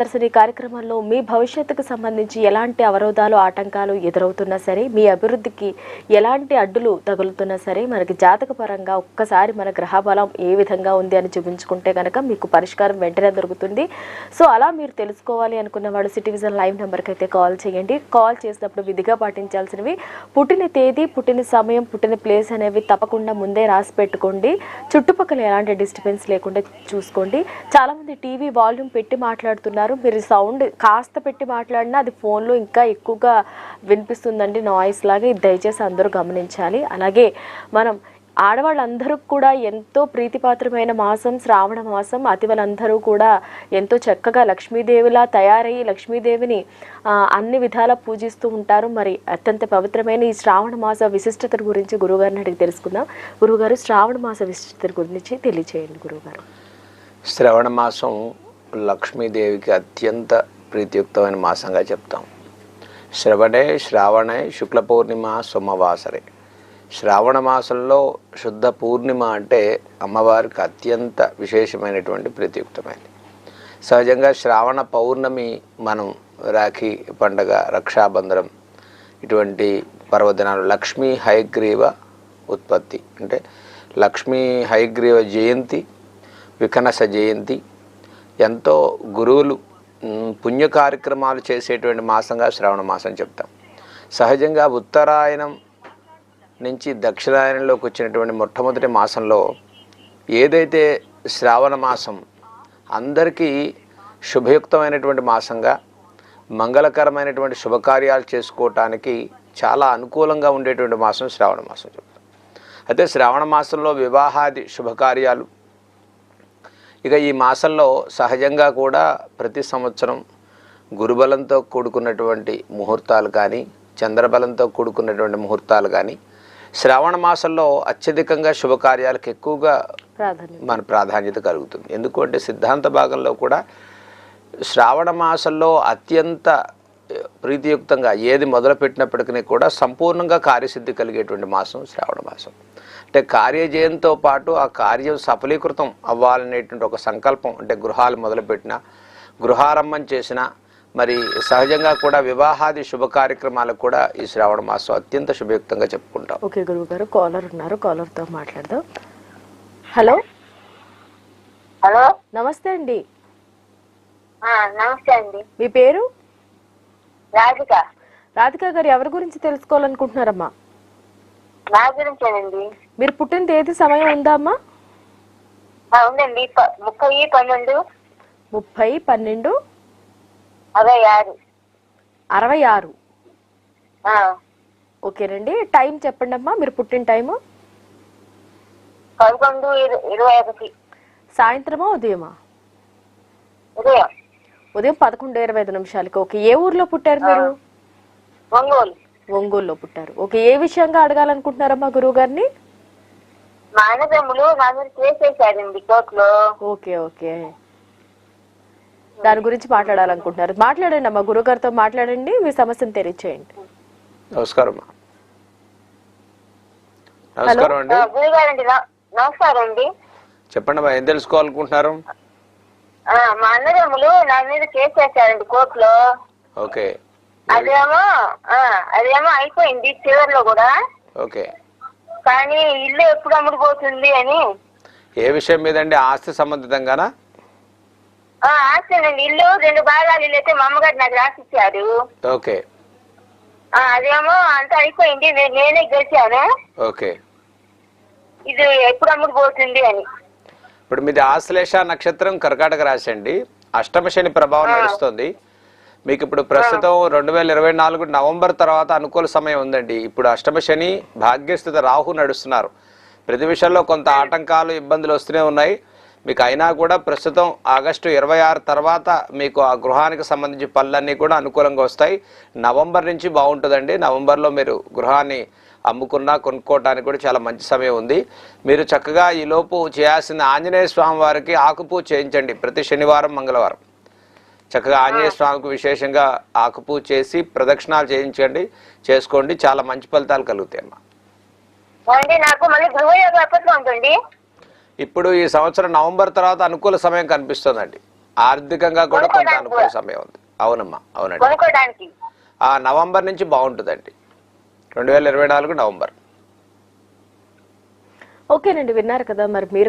దర్శని కార్యక్రమంలో మీ భవిష్యత్తుకు సంబంధించి ఎలాంటి అవరోధాలు ఆటంకాలు ఎదురవుతున్నా సరే, మీ అభివృద్ధికి ఎలాంటి అడ్డులు తగులుతున్నా సరే, మనకి జాతక పరంగా ఒక్కసారి మన గ్రహ బలం ఏ విధంగా ఉంది అని చూపించుకుంటే కనుక మీకు పరిష్కారం వెంటనే దొరుకుతుంది. సో అలా మీరు తెలుసుకోవాలి అనుకున్న వాళ్ళు సిటీ విజన్ లైవ్ నెంబర్కి అయితే కాల్ చేయండి. కాల్ చేసినప్పుడు విధిగా పాటించాల్సినవి పుట్టిన తేదీ, పుట్టిన సమయం, పుట్టిన ప్లేస్ అనేవి తప్పకుండా ముందే రాసి పెట్టుకోండి. చుట్టుపక్కల ఎలాంటి డిస్టర్బెన్స్ లేకుండా చూసుకోండి. చాలామంది టీవీ వాల్యూమ్ పెట్టి మాట్లాడుతున్నారు. మీరు సౌండ్ కాస్త పెట్టి మాట్లాడినా అది ఫోన్లో ఇంకా ఎక్కువగా వినిపిస్తుందండి, నాయిస్ లాగా. ఇది దయచేసి అందరూ గమనించాలి. అలాగే మనం ఆడవాళ్ళందరూ కూడా ఎంతో ప్రీతిపాత్రమైన మాసం శ్రావణ మాసం. అతివలందరూ కూడా ఎంతో చక్కగా లక్ష్మీదేవిలా తయారయ్యి లక్ష్మీదేవిని అన్ని విధాలా పూజిస్తూ ఉంటారు. మరి అత్యంత పవిత్రమైన ఈ శ్రావణ మాస విశిష్టత గురించి గురువుగారిని అడిగి తెలుసుకుందాం. గురువుగారు, శ్రావణ మాస విశిష్టత గురించి తెలియచేయండి గురువుగారు. శ్రావణ మాసం లక్ష్మీదేవికి అత్యంత ప్రీతియుక్తమైన మాసంగా చెప్తాం. శ్రావణే శుక్ల పూర్ణిమ సోమవాసరే. శ్రావణ మాసంలో శుద్ధ పూర్ణిమ అంటే అమ్మవారికి అత్యంత విశేషమైనటువంటి ప్రీతియుక్తమైనది. సహజంగా శ్రావణ పౌర్ణమి మనం రాఖీ పండగ, రక్షాబంధనం ఇటువంటి పర్వదినాలు లక్ష్మీ హయగ్రీవ ఉత్పత్తి అంటే లక్ష్మీ హయగ్రీవ జయంతి, వికనస జయంతి, ఎంతో గురువులు పుణ్య కార్యక్రమాలు చేసేటువంటి మాసంగా శ్రావణ మాసం చెప్తాం. సహజంగా ఉత్తరాయణం నుంచి దక్షిణాయనంలోకి వచ్చినటువంటి మొట్టమొదటి మాసంలో ఏదైతే శ్రావణ మాసం అందరికీ శుభయుక్తమైనటువంటి మాసంగా, మంగళకరమైనటువంటి శుభకార్యాలు చేసుకోవటానికి చాలా అనుకూలంగా ఉండేటువంటి మాసం శ్రావణ మాసం చెప్తాం. అయితే శ్రావణ మాసంలో వివాహాది శుభకార్యాలు, ఇక ఈ మాసంలో సహజంగా కూడా ప్రతి సంవత్సరం గురుబలంతో కూడుకున్నటువంటి ముహూర్తాలు కానీ, చంద్రబలంతో కూడుకున్నటువంటి ముహూర్తాలు కానీ శ్రావణ మాసంలో అత్యధికంగా శుభకార్యాలకు ఎక్కువగా మన ప్రాధాన్యత కలుగుతుంది. ఎందుకంటే సిద్ధాంత భాగంలో కూడా శ్రావణ మాసంలో అత్యంత ప్రీతియుక్తంగా ఏది మొదలుపెట్టినప్పటికీ కూడా సంపూర్ణంగా కార్యసిద్ధి కలిగేటువంటి మాసం శ్రావణ మాసం. అంటే కార్యజయంతో పాటు ఆ కార్యం సఫలీకృతం అవ్వాలనేటువంటి ఒక సంకల్పం, అంటే గృహాలు మొదలుపెట్టిన, గృహారంభం చేసిన, మరి సహజంగా కూడా వివాహాది శుభ కార్యక్రమాలకు కూడా ఈ శ్రావణ మాసం అత్యంత శుభయుక్తంగా చెప్పుకుంటాం. ఓకే గురువు గారు, కాలర్ ఉన్నారు, కాలర్తో మాట్లాడదాం. హలో హలో, నమస్తే అండి. నమస్తే అండి. మీ పేరు? రాధిక. రాధిక గారు, ఎవరి గురించి తెలుసుకోవాలనుకుంటున్నారమ్మా? నా గురించేనండి. మీరు పుట్టిన తేదీ సమయం ఉందా అమ్మా? ఉందండి. 30/12 30/12 66. ఓకేనండి. టైం చెప్పండి అమ్మా, మీరు పుట్టిన టైము. 11:21. సాయంత్రమా ఉదయమా? ఉదయం. ఉదయం 11:25. ఓకే. ఏ ఊర్లో పుట్టారు మీరు? ఒంగోలులో పుట్టారు. ఓకే. ఏ విషయంగా అడగాలనుకుంటున్నారమ్మా గురువు గారిని? మా అన్నదమ్ములు నా మీద కేసు వేశారండి కోర్టులో. ఓకే ఓకే, దాని గురించి మాట్లాడాలనుకుంటున్నారు. మాట్లాడండి అమ్మా, గురువు గారితో మాట్లాడండి, మీ సమస్యను తెలియచేయండి. నమస్కారం. గురుగారండి, నమస్కారం అండి. చెప్పండి అమ్మా, ఏం తెలుసుకోవాలనుకుంటున్నారు? మా అన్నదమ్ములు నా మీద కేసు వేశారండి కోర్టులో. ఓకే. అదేమో అయిపోయింది చివరిలో కూడా. ఓకే. కానీ ఇల్లు ఎప్పుడు అమ్ముడుపోతుంది అని. ఏ విషయం మీద అండి? ఆస్తి సంబంధితంగానా? ఆస్తి ఇల్లు 2 భాగాలు ఇల్లు అయితే మా అమ్మగారు నాకు రాసిచ్చారు. ఓకే. అదేమో అంతా అయిపోయింది, నేనే గెలిచాను. ఓకే. ఇది ఎప్పుడు అమ్ముడుపోతుంది అని. ఇప్పుడు మీది ఆశ్లేష నక్షత్రం, కర్కాటక రాశి అండి. అష్టమ శని ప్రభావం నడుస్తుంది మీకు. ఇప్పుడు ప్రస్తుతం 2024 నవంబర్ తర్వాత అనుకూల సమయం ఉందండి. ఇప్పుడు అష్టమ శని, భాగ్యస్థిత రాహు నడుస్తున్నారు. ప్రతి విషయంలో కొంత ఆటంకాలు, ఇబ్బందులు వస్తూనే ఉన్నాయి మీకు. అయినా కూడా ప్రస్తుతం ఆగస్టు 26 తర్వాత మీకు ఆ గృహానికి సంబంధించి పనులన్నీ కూడా అనుకూలంగా వస్తాయి. నవంబర్ నుంచి బాగుంటుందండి. నవంబర్లో మీరు గృహాన్ని అమ్ముకున్నా కొనుక్కోవడానికి కూడా చాలా మంచి సమయం ఉంది. మీరు చక్కగా ఈలోపు చేయాల్సిన ఆంజనేయ స్వామి వారికి ఆకుపూజ చేయించండి. ప్రతి శనివారం, మంగళవారం చక్కగా ఆంజనేయ స్వామికి విశేషంగా ఆకుపూజ చేసి ప్రదక్షిణాలు చేయించండి, చేసుకోండి. చాలా మంచి ఫలితాలు కలుగుతాయి అమ్మా. ఇప్పుడు ఈ సంవత్సరం నవంబర్ తర్వాత అనుకూల సమయం కనిపిస్తుందండి. ఆర్థికంగా కూడా కొంత అనుకూల సమయం ఉంది. అవునమ్మా, అవునండి. కొనుక్కోడానికి నవంబర్ నుంచి బాగుంటుందండి, 2024 నవంబర్. ఓకేనండి, విన్నారు కదా మరి మీరు